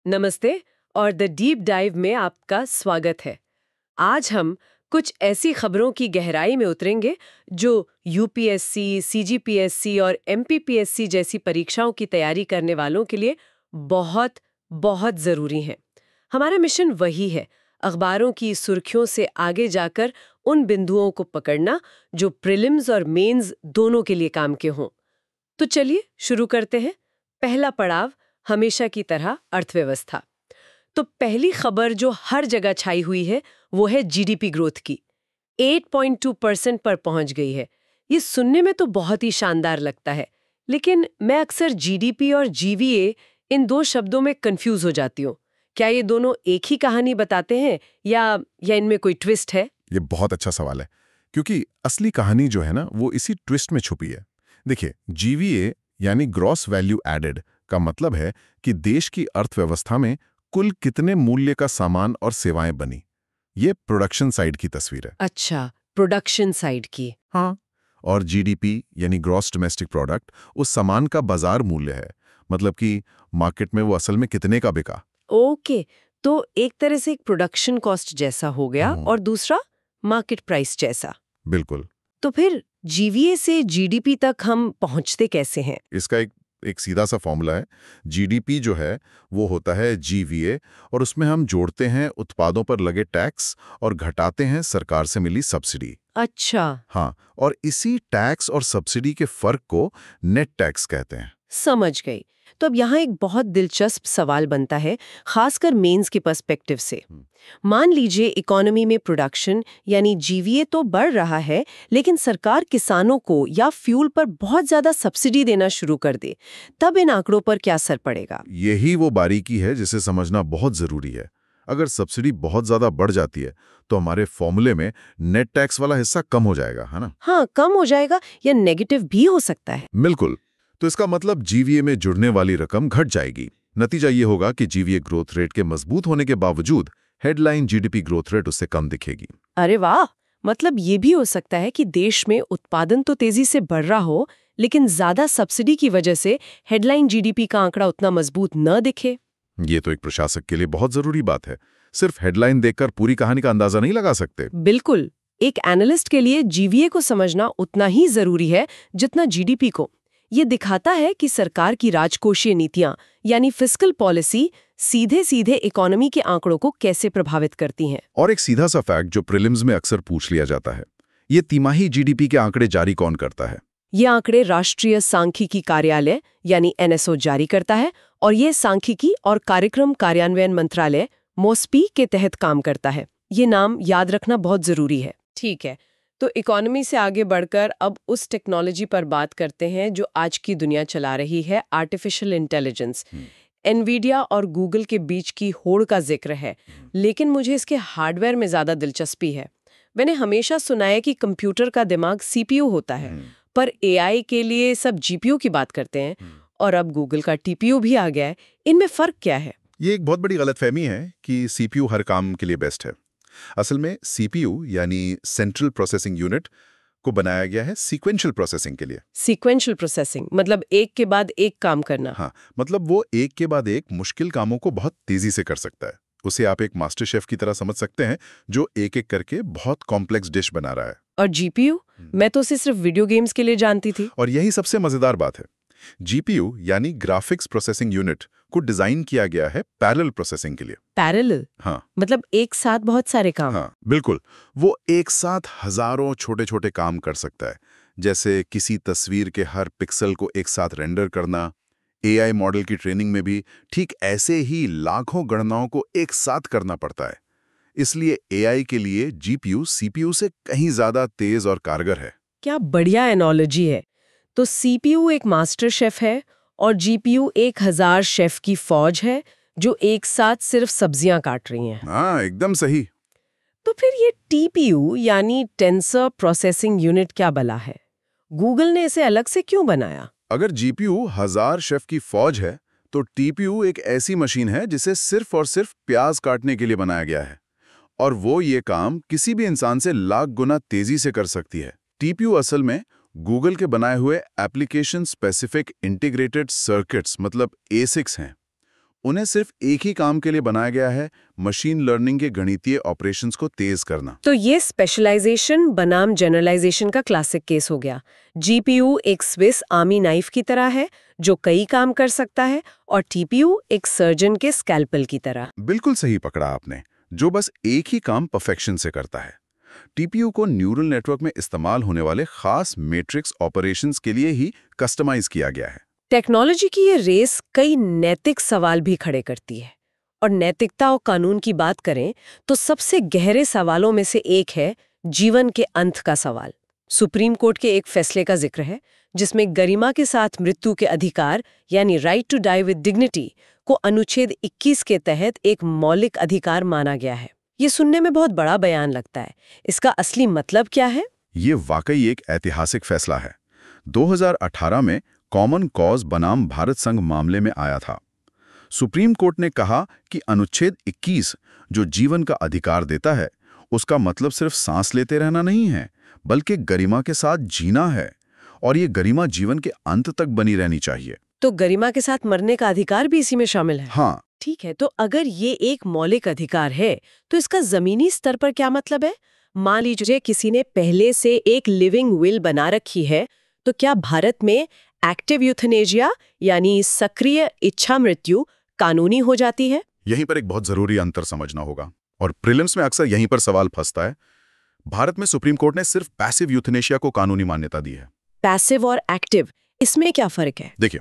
नमस्ते और the deep dive में आपका स्वागत है। आज हम कुछ ऐसी खबरों की गहराई में उतरेंगे जो यूपीएससी, सीजीपीएससी और एमपीपीएससी जैसी परीक्षाओं की तैयारी करने वालों के लिए बहुत बहुत ज़रूरी हैं। हमारा मिशन वही है, अखबारों की सुर्खियों से आगे जाकर उन बिंदुओं को पकड़ना जो प्रीलिम्स और मेंस दोनों के लिए काम के हों। तो चलिए शुरू करते हैं। पहला पड़ाव हमेशा की तरह अर्थव्यवस्था। तो पहली खबर जो हर जगह छाई हुई है वो है जीडीपी ग्रोथ की। 8.2% पर पहुंच गई है। ये सुनने में तो बहुत ही शानदार लगता है, लेकिन मैं अक्सर जीडीपी और जीवीए इन दो शब्दों में कंफ्यूज हो जाती हूँ। क्या ये दोनों एक ही कहानी बताते हैं या इनमें कोई ट्विस्ट है? ये बहुत अच्छा सवाल है, क्योंकि असली कहानी जो है ना वो इसी ट्विस्ट में छुपी है। देखिए, जीवीए यानी ग्रॉस वैल्यू एडेड का मतलब है कि देश की अर्थव्यवस्था में कुल कितने मूल्य का सामान और सेवाएं बनी। ये प्रोडक्शन साइड की तस्वीर है। अच्छा, प्रोडक्शन साइड की। हाँ। और जीडीपी यानी ग्रॉस डोमेस्टिक प्रोडक्ट उस सामान का बाजार मूल्य है, मतलब कि मार्केट में वो असल में कितने का बिका। ओके, तो एक तरह से एक प्रोडक्शन कॉस्ट जैसा हो गया और दूसरा मार्केट प्राइस जैसा। बिल्कुल। तो फिर जीवीए से जीडीपी तक हम पहुंचते कैसे हैं? इसका एक सीधा सा फॉर्मूला है। जीडीपी जो है वो होता है जीवीए, और उसमें हम जोड़ते हैं उत्पादों पर लगे टैक्स और घटाते हैं सरकार से मिली सब्सिडी। अच्छा, हाँ, और इसी टैक्स और सब्सिडी के फर्क को नेट टैक्स कहते हैं। समझ गई। तो अब यहाँ एक बहुत दिलचस्प सवाल बनता है, खासकर मेंस के पर्सपेक्टिव से। मान लीजिए इकोनॉमी में प्रोडक्शन यानी जीवीए तो बढ़ रहा है, लेकिन सरकार किसानों को या फ्यूल पर बहुत ज्यादा सब्सिडी देना शुरू कर दे, तब इन आंकड़ों पर क्या असर पड़ेगा? यही वो बारीकी है जिसे समझना बहुत जरूरी है। अगर सब्सिडी बहुत ज्यादा बढ़ जाती है तो हमारे फॉर्मूले में नेट टैक्स वाला हिस्सा कम हो जाएगा, है ना? हाँ, कम हो जाएगा या नेगेटिव भी हो सकता है। बिल्कुल। तो इसका मतलब जीवीए में जुड़ने वाली रकम घट जाएगी। नतीजा ये होगा कि जीवीए ग्रोथ रेट के मजबूत होने के बावजूद हेडलाइन जीडीपी ग्रोथ रेट उससे कम दिखेगी। अरे वाह, मतलब ये भी हो सकता है कि देश में उत्पादन तो तेजी से बढ़ रहा हो, लेकिन ज्यादा सब्सिडी की वजह से हेडलाइन जीडीपी का आंकड़ा उतना मजबूत न दिखे। ये तो एक प्रशासक के लिए बहुत जरूरी बात है। सिर्फ हेडलाइन देखकर पूरी कहानी का अंदाजा नहीं लगा सकते। बिल्कुल, एक एनालिस्ट के लिए जीवीए को समझना उतना ही जरूरी है जितना जीडीपी को। ये दिखाता है कि सरकार की राजकोषीय नीतियां यानी फिस्कल पॉलिसी सीधे सीधे इकोनॉमी के आंकड़ों को कैसे प्रभावित करती हैं। और एक सीधा सा फैक्ट जो प्रीलिम्स में अक्सर पूछ लिया जाता है, ये तिमाही जीडीपी के आंकड़े जारी कौन करता है? ये आंकड़े राष्ट्रीय सांख्यिकी कार्यालय यानी एनएसओ जारी करता है, और ये सांख्यिकी और कार्यक्रम कार्यान्वयन मंत्रालय मोस्पी के तहत काम करता है। ये नाम याद रखना बहुत जरूरी है। ठीक है, तो इकोनॉमी से आगे बढ़कर अब उस टेक्नोलॉजी पर बात करते हैं जो आज की दुनिया चला रही है, आर्टिफिशियल इंटेलिजेंस। एनवीडिया और गूगल के बीच की होड़ का जिक्र है, लेकिन मुझे इसके हार्डवेयर में ज्यादा दिलचस्पी है। मैंने हमेशा सुना है कि कंप्यूटर का दिमाग सीपीयू होता है, पर एआई के लिए सब जीपीयू की बात करते हैं, और अब गूगल का टीपीयू भी आ गया है। इनमें फर्क क्या है? ये एक बहुत बड़ी गलतफहमी है कि सीपीयू हर काम के लिए बेस्ट है। असल में सीपीयू यानी सेंट्रल प्रोसेसिंग यूनिट को बनाया गया है सीक्वेंशियल प्रोसेसिंग के लिए। सीक्वेंशियल प्रोसेसिंग मतलब एक के बाद एक काम करना। हाँ, मतलब वो एक के बाद एक मुश्किल कामों को बहुत तेजी से कर सकता है। उसे आप एक मास्टर शेफ की तरह समझ सकते हैं जो एक एक करके बहुत कॉम्प्लेक्स डिश बना रहा है। और जीपीयू? मैं तो उसे सिर्फ वीडियो गेम्स के लिए जानती थी। और यही सबसे मजेदार बात है। जीपीयू यानी ग्राफिक्स प्रोसेसिंग यूनिट को डिजाइन किया गया है पैरेलल प्रोसेसिंग के लिए। पैरेलल? हाँ, मतलब एक साथ बहुत सारे काम। हाँ बिल्कुल। वो एक साथ हजारों छोटे छोटे काम कर सकता है, जैसे किसी तस्वीर के हर पिक्सल को एक साथ रेंडर करना। एआई मॉडल की ट्रेनिंग में भी ठीक ऐसे ही लाखों गणनाओं को एक साथ करना पड़ता है। इसलिए एआई के लिए जीपीयू सीपीयू से कहीं ज्यादा तेज और कारगर है। क्या बढ़िया एनोलॉजी है। तो सीपीयू एक मास्टर शेफ है और जीपीयू 1000 शेफ की फौज है जो एक साथ सिर्फ सब्जियां काट रही हैं। हाँ, एकदम सही। तो फिर ये टीपीयू यानी टेंसर प्रोसेसिंग यूनिट क्या भला है? गूगल ने इसे अलग से क्यों बनाया? अगर जीपीयू 1000 शेफ की फौज है तो टीपीयू एक ऐसी मशीन है जिसे सिर्फ और सिर्फ प्याज काटने के लिए बनाया गया है, और वो ये काम किसी भी इंसान से लाख गुना तेजी से कर सकती है। टीपीयू असल में गूगल के बनाए हुए एप्लीकेशन स्पेसिफिक इंटीग्रेटेड सर्किट्स मतलब एसिक्स हैं। उन्हें सिर्फ एक ही काम के लिए बनाया गया है, मशीन लर्निंग के गणितीय ऑपरेशंस को तेज करना। तो ये स्पेशलाइजेशन बनाम जनरलाइजेशन का क्लासिक केस हो गया। जीपीयू एक स्विस आर्मी नाइफ की तरह है जो कई काम कर सकता है, और टीपीयू एक सर्जन के स्कैल्पल की तरह। बिल्कुल सही पकड़ा आपने, जो बस एक ही काम परफेक्शन से करता है। टीपीयू को न्यूरल नेटवर्क में इस्तेमाल होने वाले खास मैट्रिक्स ऑपरेशंस के लिए ही कस्टमाइज किया गया है। टेक्नोलॉजी की ये रेस कई नैतिक सवाल भी खड़े करती है, और नैतिकता और कानून की बात करें तो सबसे गहरे सवालों में से एक है जीवन के अंत का सवाल। सुप्रीम कोर्ट के एक फैसले का जिक्र है जिसमें गरिमा के साथ मृत्यु के अधिकार यानी right to die with dignity को अनुच्छेद 21 के तहत एक मौलिक अधिकार माना गया है। ये सुनने में बहुत बड़ा बयान लगता है, इसका असली मतलब क्या है? ये वाकई एक ऐतिहासिक फैसला है। 2018 में कॉमन कॉज बनाम भारत संघ मामले में आया था। सुप्रीम कोर्ट ने कहा कि अनुच्छेद 21 जो जीवन का अधिकार देता है, उसका मतलब सिर्फ सांस लेते रहना नहीं है, बल्कि गरिमा के साथ जीना है, और ये गरिमा जीवन के अंत तक बनी रहनी चाहिए। तो गरिमा के साथ मरने का अधिकार भी इसी में शामिल है? हाँ। ठीक है, तो अगर ये एक मौलिक अधिकार है तो इसका जमीनी स्तर पर क्या मतलब है? मान लीजिए किसी ने पहले से एक लिविंग विल बना रखी है, तो क्या भारत में एक्टिव यूथनेजिया यानी सक्रिय इच्छा मृत्यु कानूनी हो जाती है? यहीं पर एक बहुत जरूरी अंतर समझना होगा, और प्रीलिम्स में अक्सर यहीं पर सवाल फंसता है। भारत में सुप्रीम कोर्ट ने सिर्फ पैसिव यूथनेशिया को कानूनी मान्यता दी है। पैसिव और एक्टिव, इसमें क्या फर्क है? देखिए,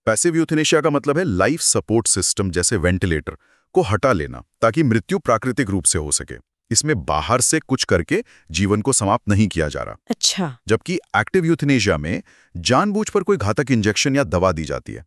पैसिव यूथनेशिया का मतलब है लाइफ सपोर्ट सिस्टम जैसे वेंटिलेटर को हटा लेना ताकि मृत्यु प्राकृतिक रूप से हो सके। इसमें बाहर से कुछ करके जीवन को समाप्त नहीं किया जा रहा। अच्छा। जबकि एक्टिव यूथनेशिया में जानबूझ पर कोई घातक इंजेक्शन या दवा दी जाती है।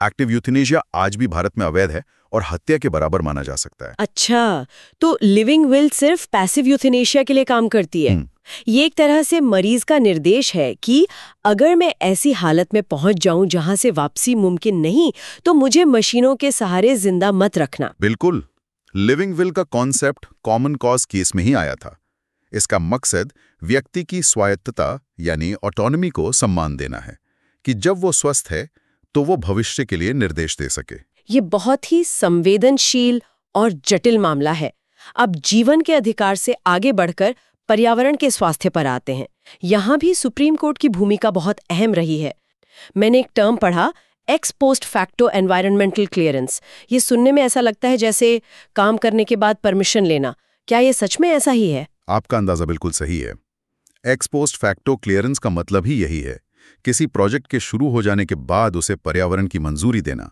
एक्टिव यूथनेशिया आज भी भारत में अवैध है और हत्या के बराबर माना जा सकता है। अच्छा, तो लिविंग विल सिर्फ पैसिव यूथनेशिया के लिए काम करती है। ये एक तरह से मरीज का निर्देश है कि अगर मैं ऐसी हालत में पहुंच जाऊं जहां से वापसी मुमकिन नहीं, तो मुझे मशीनों के सहारे जिंदा मत रखना। बिल्कुल। लिविंग विल का कॉन्सेप्ट कॉमन कॉज केस में ही आया था। इसका मकसद व्यक्ति की स्वायत्तता यानी ऑटोनॉमी को सम्मान देना है कि जब वो स्वस्थ है तो वो भविष्य के लिए निर्देश दे सके। ये बहुत ही संवेदनशील और जटिल मामला है। अब जीवन के अधिकार से आगे बढ़कर पर्यावरण के स्वास्थ्य पर आते हैं। यहाँ भी सुप्रीम कोर्ट की भूमिका बहुत अहम रही है। मैंने एक टर्म पढ़ा, x post facto environmental clearance. ये सुनने में ऐसा लगता है जैसे काम करने के बाद परमिशन लेना। क्या ये सच में ऐसा ही है? आपका अंदाजा बिल्कुल सही है। एक्स पोस्ट फैक्टो क्लियरेंस का मतलब ही यही है, किसी प्रोजेक्ट के शुरू हो जाने के बाद उसे पर्यावरण की मंजूरी देना।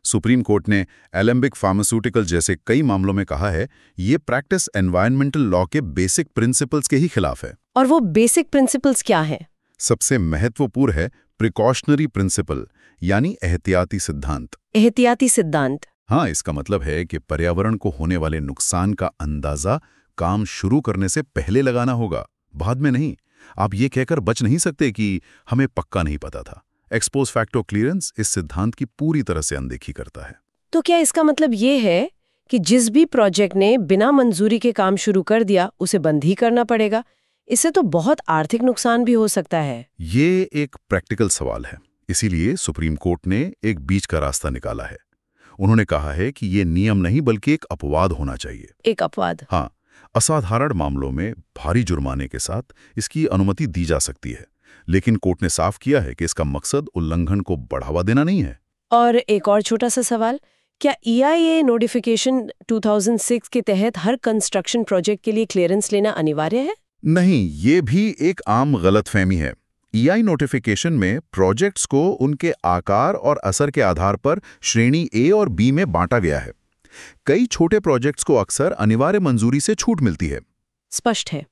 सुप्रीम कोर्ट ने एलेम्बिक फार्मास्यूटिकल जैसे कई मामलों में कहा है, ये प्रैक्टिस एनवायरमेंटल लॉ के बेसिक प्रिंसिपल्स के ही खिलाफ है। और वो बेसिक प्रिंसिपल्स क्या है? सबसे महत्वपूर्ण है प्रिकॉशनरी प्रिंसिपल यानी एहतियाती सिद्धांत। एहतियाती सिद्धांत? हाँ, इसका मतलब है कि पर्यावरण को होने वाले नुकसान का अंदाजा काम शुरू करने से पहले लगाना होगा, बाद में नहीं। आप ये कहकर बच नहीं सकते कि हमें पक्का नहीं पता था। एक्स पोस्ट फैक्टो क्लियरेंस इस सिद्धांत की पूरी तरह से अनदेखी करता है। तो क्या इसका मतलब ये है कि जिस भी प्रोजेक्ट ने बिना मंजूरी के काम शुरू कर दिया उसे बंद ही करना पड़ेगा? इससे तो बहुत आर्थिक नुकसान भी हो सकता है। ये एक प्रैक्टिकल सवाल है, इसीलिए सुप्रीम कोर्ट ने एक बीच का रास्ता निकाला है। उन्होंने कहा है कि ये नियम नहीं बल्कि एक अपवाद होना चाहिए। एक अपवाद? हाँ, असाधारण मामलों में भारी जुर्माने के साथ इसकी अनुमति दी जा सकती है, लेकिन कोर्ट ने साफ किया है कि इसका मकसद उल्लंघन को बढ़ावा देना नहीं है। और एक और छोटा सा सवाल, क्या EIA नोटिफिकेशन 2006 के तहत हर कंस्ट्रक्शन प्रोजेक्ट के लिए क्लियरेंस लेना अनिवार्य है? नहीं, ये भी एक आम गलतफहमी है। EI नोटिफिकेशन में प्रोजेक्ट्स को उनके आकार और असर के आधार पर श्रेणी A और B में बांटा गया है। कई छोटे प्रोजेक्ट्स को अक्सर अनिवार्य मंजूरी से छूट मिलती है। स्पष्ट है।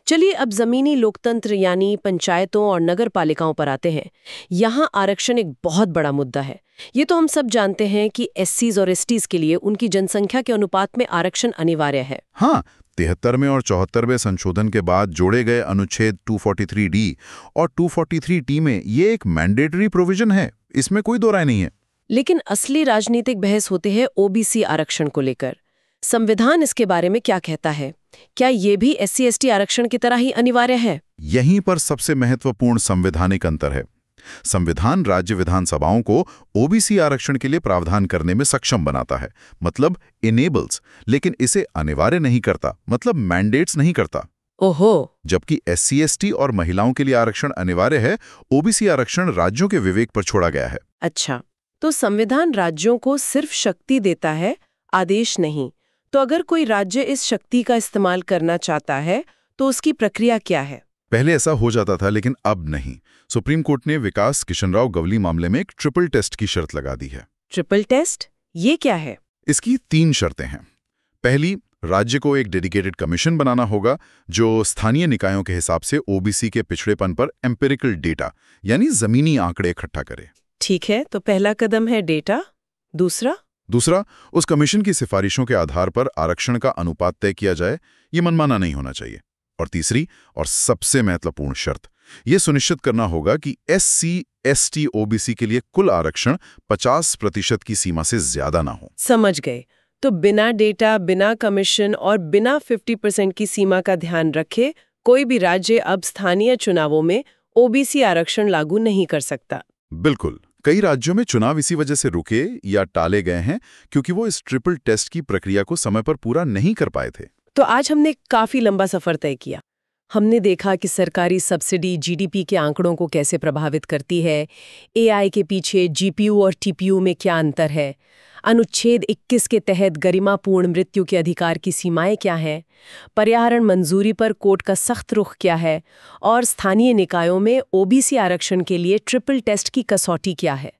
चलिए अब जमीनी लोकतंत्र यानी पंचायतों और नगर पालिकाओं पर आते हैं। यहाँ आरक्षण एक बहुत बड़ा मुद्दा है। ये तो हम सब जानते हैं कि SCs और STs के लिए उनकी जनसंख्या के अनुपात में आरक्षण अनिवार्य है। हाँ, 73वें और 74वें संशोधन के बाद जोड़े गए अनुच्छेद 243D और 243T में ये एक मैंडेटरी प्रोविजन है, इसमें कोई दो राय नहीं है। लेकिन असली राजनीतिक बहस होते हैं OBC आरक्षण को लेकर। संविधान इसके बारे में क्या कहता है? क्या ये भी SC ST आरक्षण की तरह ही अनिवार्य है? यहीं पर सबसे महत्वपूर्ण संवैधानिक अंतर है। संविधान राज्य विधानसभाओं को ओबीसी आरक्षण के लिए प्रावधान करने में सक्षम बनाता है, मतलब इनेबल्स, लेकिन इसे अनिवार्य नहीं करता, मतलब मैंडेट्स नहीं करता। ओहो। जबकि SC/ST और महिलाओं के लिए आरक्षण अनिवार्य है, ओबीसी आरक्षण राज्यों के विवेक पर छोड़ा गया है। अच्छा, तो संविधान राज्यों को सिर्फ शक्ति देता है, आदेश नहीं। तो अगर कोई राज्य इस शक्ति का इस्तेमाल करना चाहता है तो उसकी प्रक्रिया क्या है? पहले ऐसा हो जाता था, लेकिन अब नहीं। सुप्रीम कोर्ट ने विकास किशनराव गवली मामले में एक ट्रिपल टेस्ट की शर्त लगा दी है। Triple test? ये क्या है? इसकी 3 शर्तें हैं। पहली, राज्य को एक डेडिकेटेड कमीशन बनाना होगा जो स्थानीय निकायों के हिसाब से ओबीसी के पिछड़ेपन पर एम्पिरिकल डेटा यानी जमीनी आंकड़े इकट्ठा करे। ठीक है, तो पहला कदम है डेटा। दूसरा, उस कमीशन की सिफारिशों के आधार पर आरक्षण का अनुपात तय किया जाए। ये मनमाना नहीं होना चाहिए। और तीसरी और सबसे महत्वपूर्ण शर्त, ये सुनिश्चित करना होगा कि SC/ST ओबीसी के लिए कुल आरक्षण 50% की सीमा से ज्यादा ना हो। समझ गए। तो बिना डेटा, बिना कमीशन और बिना 50% की सीमा का ध्यान रखे कोई भी राज्य अब स्थानीय चुनावों में ओबीसी आरक्षण लागू नहीं कर सकता। बिल्कुल। कई राज्यों में चुनाव इसी वजह से रुके या टाले गए हैं क्योंकि वो इस ट्रिपल टेस्ट की प्रक्रिया को समय पर पूरा नहीं कर पाए थे। तो आज हमने काफी लंबा सफर तय किया। हमने देखा कि सरकारी सब्सिडी जीडीपी के आंकड़ों को कैसे प्रभावित करती है, एआई के पीछे जीपीयू और टीपीयू में क्या अंतर है, अनुच्छेद 21 के तहत गरिमापूर्ण मृत्यु के अधिकार की सीमाएं क्या हैं, पर्यावरण मंजूरी पर कोर्ट का सख्त रुख क्या है, और स्थानीय निकायों में ओबीसी आरक्षण के लिए ट्रिपल टेस्ट की कसौटी क्या है।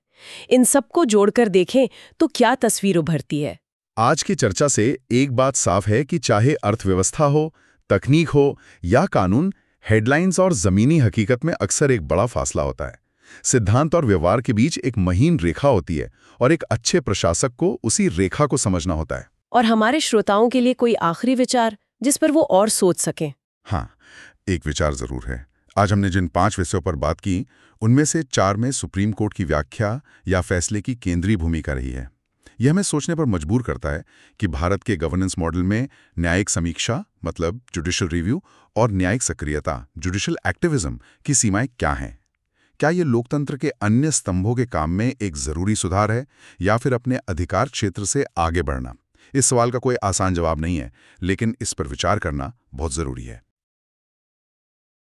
इन सबको जोड़कर देखें तो क्या तस्वीर उभरती है? आज की चर्चा से एक बात साफ है कि चाहे अर्थव्यवस्था हो, तकनीक हो या कानून, हेडलाइंस और जमीनी हकीकत में अक्सर एक बड़ा फासला होता है। सिद्धांत और व्यवहार के बीच एक महीन रेखा होती है और एक अच्छे प्रशासक को उसी रेखा को समझना होता है। और हमारे श्रोताओं के लिए कोई आखिरी विचार जिस पर वो और सोच सकें? हाँ, एक विचार जरूर है। आज हमने जिन 5 विषयों पर बात की, उनमें से 4 में सुप्रीम कोर्ट की व्याख्या या फैसले की केंद्रीय भूमिका रही है। यह हमें सोचने पर मजबूर करता है कि भारत के गवर्नेंस मॉडल में न्यायिक समीक्षा मतलब जुडिशियल रिव्यू और न्यायिक सक्रियता जुडिशियल एक्टिविज्म की सीमाएं क्या हैं। क्या ये लोकतंत्र के अन्य स्तंभों के काम में एक जरूरी सुधार है या फिर अपने अधिकार क्षेत्र से आगे बढ़ना? इस सवाल का कोई आसान जवाब नहीं है, लेकिन इस पर विचार करना बहुत जरूरी है।